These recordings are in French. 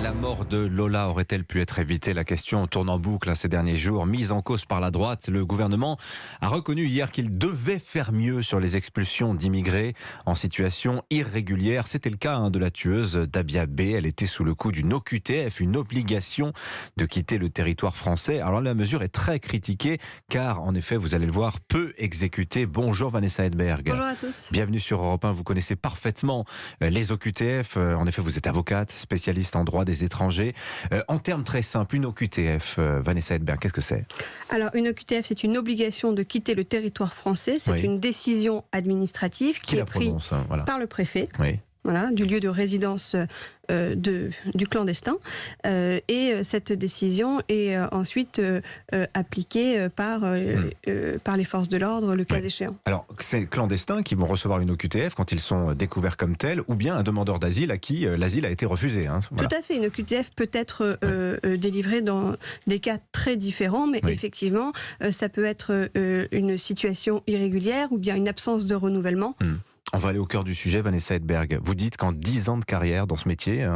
La mort de Lola aurait-elle pu être évitée? La question tourne en boucle ces derniers jours. Mise en cause par la droite, le gouvernement a reconnu hier qu'il devait faire mieux sur les expulsions d'immigrés en situation irrégulière. C'était le cas de la tueuse d'Abia B. Elle était sous le coup d'une OQTF, une obligation de quitter le territoire français. Alors la mesure est très critiquée car, en effet, vous allez le voir, peu exécutée. Bonjour Vanessa Hedberg. Bonjour à tous. Bienvenue sur Europe 1. Vous connaissez parfaitement les OQTF. En effet, vous êtes avocate, spécialiste en droit des étrangers. En termes très simples, une OQTF, Vanessa Hedberg, qu'est-ce que c'est? Alors, une OQTF, c'est une obligation de quitter le territoire français. C'est une décision administrative qui est prise par le préfet. Voilà, du lieu de résidence du clandestin. Et cette décision est ensuite appliquée par les forces de l'ordre, le cas échéant. Alors, c'est les clandestins qui vont recevoir une OQTF quand ils sont découverts comme tels, ou bien un demandeur d'asile à qui l'asile a été refusé. Voilà. Tout à fait. Une OQTF peut être délivrée dans des cas très différents, mais effectivement, ça peut être une situation irrégulière ou bien une absence de renouvellement. On va aller au cœur du sujet, Vanessa Hedberg. Vous dites qu'en 10 ans de carrière dans ce métier,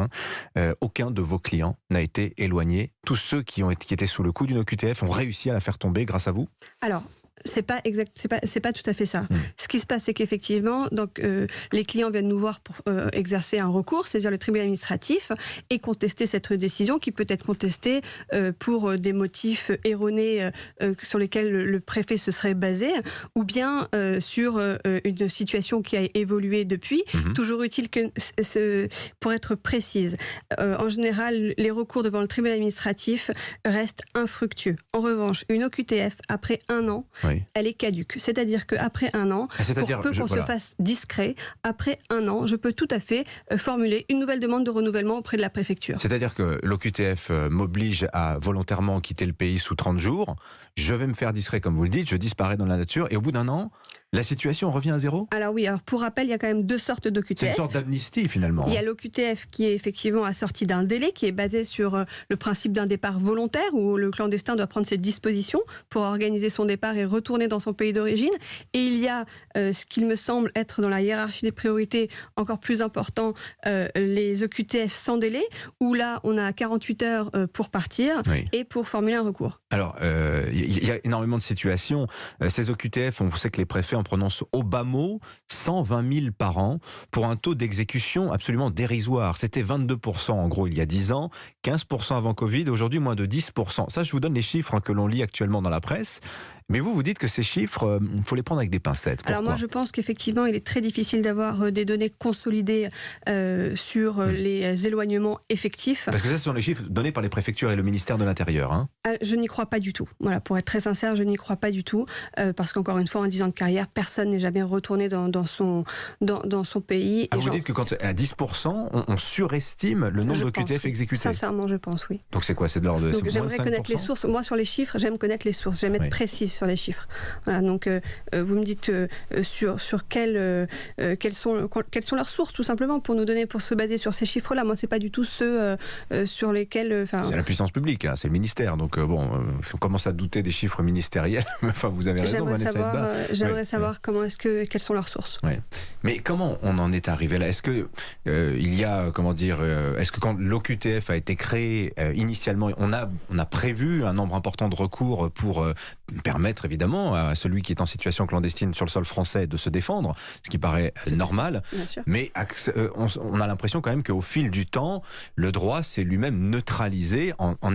aucun de vos clients n'a été éloigné. Tous ceux qui étaient sous le coup d'une OQTF ont réussi à la faire tomber grâce à vous? Alors, c'est pas tout à fait ça. Ce qui se passe, c'est qu'effectivement, donc les clients viennent nous voir pour exercer un recours, saisir le tribunal administratif et contester cette décision qui peut être contestée pour des motifs erronés sur lesquels le préfet se serait basé, ou bien sur une situation qui a évolué depuis. Toujours utile que pour être précise. En général, les recours devant le tribunal administratif restent infructueux. En revanche, une OQTF après un an, elle est caduque. C'est-à-dire qu'après un an, pour peu qu'on se fasse discret, après un an, je peux tout à fait formuler une nouvelle demande de renouvellement auprès de la préfecture. C'est-à-dire que l'OQTF m'oblige à volontairement quitter le pays sous 30 jours. Je vais me faire discret, comme vous le dites, je disparais dans la nature et au bout d'un an, la situation revient à zéro? Alors oui, pour rappel, il y a quand même deux sortes d'OQTF. C'est une sorte d'amnistie finalement. Il y a l'OQTF qui est effectivement assorti d'un délai, qui est basé sur le principe d'un départ volontaire, où le clandestin doit prendre ses dispositions pour organiser son départ et retourner dans son pays d'origine. Et il y a ce qu'il me semble être dans la hiérarchie des priorités encore plus important, les OQTF sans délai, où là on a 48 heures pour partir et pour formuler un recours. Alors, il y a énormément de situations. Ces OQTF, on sait que les préfets en prononcent au bas mot 120 000 par an pour un taux d'exécution absolument dérisoire. C'était 22% en gros il y a 10 ans, 15% avant Covid, aujourd'hui moins de 10%. Ça, je vous donne les chiffres que l'on lit actuellement dans la presse. Mais vous dites que ces chiffres, il faut les prendre avec des pincettes. Pourquoi? Alors moi, je pense qu'effectivement, il est très difficile d'avoir des données consolidées sur les éloignements effectifs. Parce que ça, ce sont les chiffres donnés par les préfectures et le ministère de l'Intérieur. Je n'y crois pas du tout. Voilà, pour être très sincère, je n'y crois pas du tout. Parce qu'encore une fois, en 10 ans de carrière, personne n'est jamais retourné dans son pays. Vous dites que quand à 10%, on surestime le nombre d'OQTF exécutés? Sincèrement, je pense, oui. Donc c'est quoi? C'est de l'ordre de moins de 5%? J'aimerais connaître les sources. Moi, sur les chiffres, j'aime connaître les sources. J'aime être précise sur les chiffres. Voilà, donc vous me dites sur quelles sont leurs sources, tout simplement, pour se baser sur ces chiffres-là. Moi, c'est pas du tout ceux sur lesquels... C'est la puissance publique, c'est le ministère. Donc on commence à douter des chiffres ministériels. Enfin, vous avez raison, Vanessa. J'aimerais savoir quelles sont leurs sources. Mais comment on en est arrivé là? Est-ce que est-ce que quand l'OQTF a été créé initialement, on a prévu un nombre important de recours pour permettre évidemment à celui qui est en situation clandestine sur le sol français de se défendre, ce qui paraît normal. Mais on a l'impression quand même qu'au fil du temps, le droit s'est lui-même neutralisé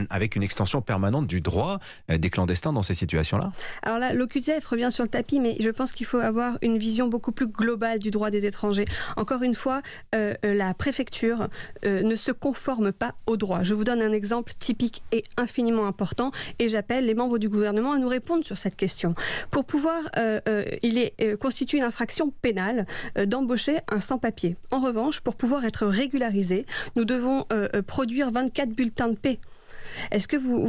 avec une extension permanente du droit des clandestins dans ces situations-là. Alors là, l'OQTF revient sur le tapis, mais je pense qu'il faut avoir une vision beaucoup plus globale du droit des étrangers. Encore une fois, la préfecture ne se conforme pas au droit. Je vous donne un exemple typique et infiniment important, et j'appelle les membres du gouvernement à nous répondre sur cette question. Pour pouvoir, constitue une infraction pénale d'embaucher un sans-papier. En revanche, pour pouvoir être régularisé, nous devons produire 24 bulletins de paix. Est-ce que vous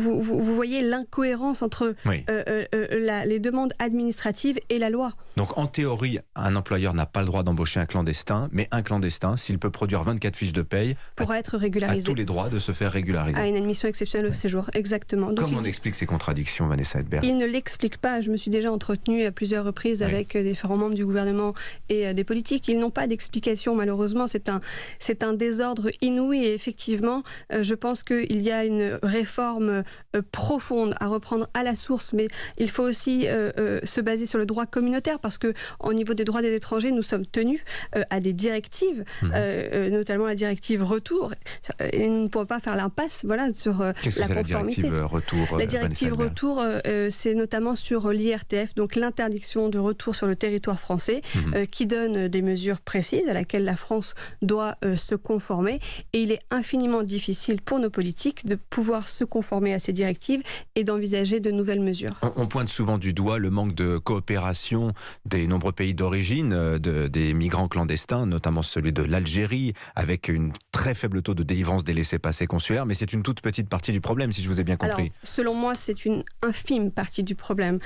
voyez l'incohérence entre les demandes administratives et la loi? Donc en théorie, un employeur n'a pas le droit d'embaucher un clandestin, mais un clandestin, s'il peut produire 24 fiches de paye, pourra être régularisé. A tous les droits de se faire régulariser. À une admission exceptionnelle au séjour, exactement. Donc, comment on explique ces contradictions, Vanessa Edberg? Il ne l'explique pas. Je me suis déjà entretenue à plusieurs reprises avec différents membres du gouvernement et des politiques. Ils n'ont pas d'explication, malheureusement. C'est un désordre inouï et effectivement, je pense qu'il y a une réforme profonde à reprendre à la source, mais il faut aussi se baser sur le droit communautaire parce qu'au niveau des droits des étrangers, nous sommes tenus à des directives, notamment la directive retour, et nous ne pouvons pas faire l'impasse sur Qu'est-ce que c'est la directive retour? La directive retour, c'est notamment sur l'IRTF, donc l'interdiction de retour sur le territoire français, qui donne des mesures précises à laquelle la France doit se conformer. Et il est infiniment difficile pour nos politiques de pouvoir se conformer à ces directives et d'envisager de nouvelles mesures. On pointe souvent du doigt le manque de coopération des nombreux pays d'origine des migrants clandestins, notamment celui de l'Algérie, avec une très faible taux de délivrance des laissez-passer consulaires, mais c'est une toute petite partie du problème, si je vous ai bien compris. Alors, selon moi, c'est une infime partie du problème.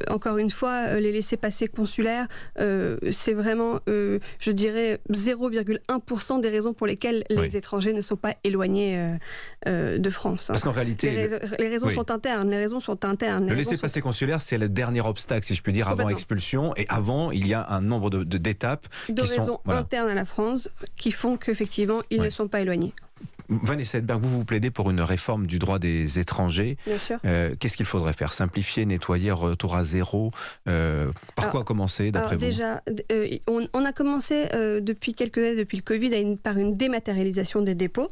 Encore une fois, les laissez-passer consulaires, c'est vraiment, je dirais, 0,1% des raisons pour lesquelles les étrangers ne sont pas éloignés de France. Parce qu'en réalité... Les raisons sont internes. Les raisons sont internes. Le laissez-passer consulaire, c'est le dernier obstacle, si je puis dire, avant expulsion. Et avant, il y a un nombre d'étapes de raisons internes à la France qui font qu'effectivement, ils ne sont pas éloignés. Vanessa Edberg, vous plaidez pour une réforme du droit des étrangers. Bien sûr. Qu'est-ce qu'il faudrait faire? Simplifier, nettoyer, retour à zéro? Par quoi commencer, d'après vous? Déjà, on a commencé depuis quelques années, depuis le Covid, par une dématérialisation des dépôts,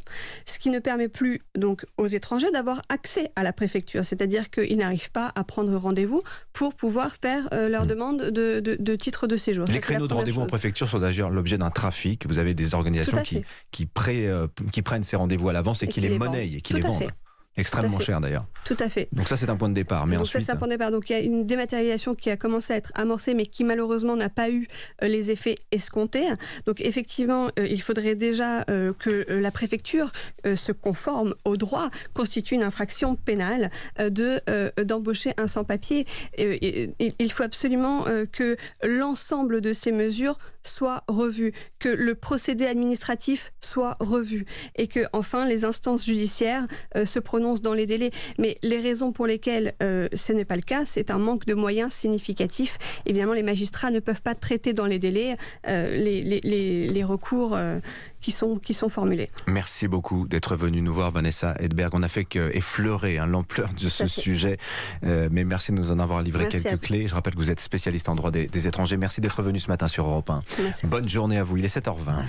ce qui ne permet plus donc aux étrangers d'avoir accès à la préfecture. C'est-à-dire qu'ils n'arrivent pas à prendre rendez-vous pour pouvoir faire leur demande de titre de séjour. Les créneaux de rendez-vous en préfecture sont d'ailleurs l'objet d'un trafic. Vous avez des organisations qui prennent ces rendez-vous à l'avance et qui les monnaient et qui les vendent. Extrêmement cher d'ailleurs. Tout à fait. Donc ça c'est un point de départ. Mais ensuite... c'est un point de départ. Donc il y a une dématérialisation qui a commencé à être amorcée mais qui malheureusement n'a pas eu les effets escomptés. Donc effectivement il faudrait déjà que la préfecture se conforme au droit, constitue une infraction pénale d'embaucher un sans-papier. Il faut absolument que l'ensemble de ces mesures soit revu, que le procédé administratif soit revu et que enfin les instances judiciaires se prononcent dans les délais. Mais les raisons pour lesquelles ce n'est pas le cas, c'est un manque de moyens significatif. Évidemment, les magistrats ne peuvent pas traiter dans les délais les recours qui sont formulés. Merci beaucoup d'être venu nous voir, Vanessa Edberg. On n'a fait qu'effleurer l'ampleur de ce sujet, mais merci de nous en avoir livré quelques clés. Je rappelle que vous êtes spécialiste en droit des étrangers. Merci d'être venu ce matin sur Europe 1. Bonne journée à vous. Il est 7h20.